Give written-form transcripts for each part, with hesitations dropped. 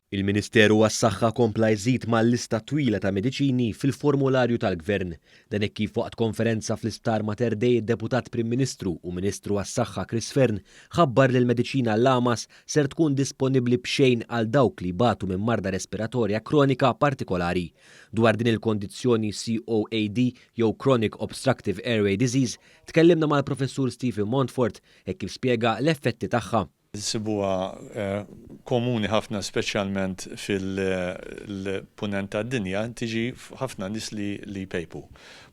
Il-Ministeru għas-Saħħa kompla jżid mal-lista twila ta' mediċini fil-formularju tal-Gvern. Dan hekk kif waqt konferenza fl-Isptar Mater Dei id-Deputat Prim Ministru u Ministru għas-Saħħa Chris Fern ħabbar li l-mediċina Lamas ser tkun disponibbli b'xejn għal dawk li batu minn marda respiratorja kronika partikolari. Dwar din il-kondizzjoni COAD jew Chronic Obstructive Airway Disease tkellimna mal-Professur Stephen Montfort hekk kif spjega l-effetti tagħha. Sibuha komuni ħafna speċjalment fil-punent tad-dinja tiġi ħafna nies li jpejpu.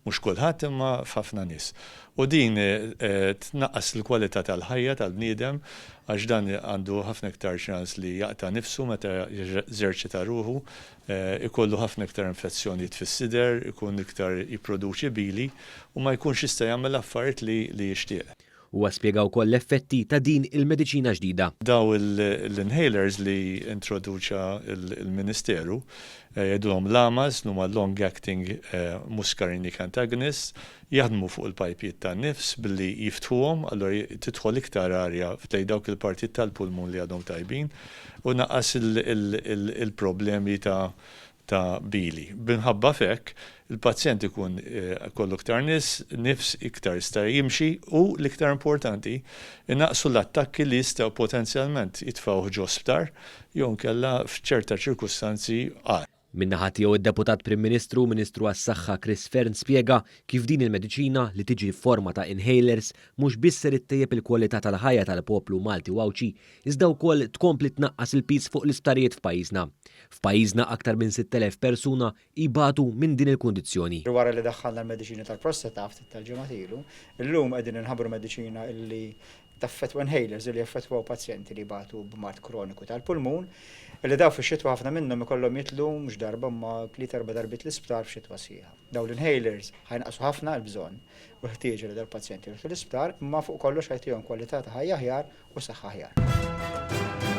Mhux kulħadd imma f'ħafna nies. U din tnaqqas il-kwalità tal-ħajja tal-bniedem għax dan għandu ħafna iktar ċans li jaqta' nifsu meta jeżerċita ruħu, ikollu ħafna iktar infezzjonijiet fis-sider, ikun iktar jipproduċi bili u ma jkunx jista' jagħmel affarijiet li jixtieq. Huwa spjega wkoll l-effetti ta' din il-mediċina ġdida. Daw l-inhalers li introduċa il-Ministeru jgħidulhom Lamas huma long-acting muscarinic antagonists jaħdmu fuq il-pajpiet tan-nifs billi jiftħuhom, allura tidħol iktar arja f'tlej dawk il-partit tal-pulmun li għadhom tajbin u naqqas il-problemi ta' bili. Binħabba fekk, il-pazjent ikun kollu iktar nifs iktar jista' jimxi u l-iktar importanti innaqsu l-attakki li jistgħu potenzjalment jitfgħu ġo sptar jew nkella f'ċerta ċirkustanzi qal. Min-naħa tiegħu id-Deputat Prim Ministru, Ministru għas-Saħħa Chris Fern spjega kif din il-mediċina li tiġi f'forma ta' inhalers mhux biss ser ittejjeb il-kwalità tal-ħajja tal-poplu Malti u Awċi, iżda wkoll tkompli tnaqqas il-pis fuq l-isptarijiet f'pajjiżna. F'pajjiżna aktar minn 6,000 persuna ibatu minn din il-kundizzjoni. Wara li daħħalna l-mediċina tal-prostata ftit tal-ġimgħat ilu, illum qegħdin inħabbru mediċina illi taffettwa inhalers li jaffettwaw pazjenti li batu b'mart kroniku tal-pulmun, illi daw fix-xitwa ħafna minnhom ikollhom jitlu mhux darba ma 3-4 darbiet l-isptar f'xitwa sieħa. Daw l-inhalers ħajnaqsu ħafna l-bżonn u ħtieġa li dal-pazjenti jruħu l-isptar, imma fuq kollox ħajtihom kwalità ta' ħajja aħjar u saħħa aħjar.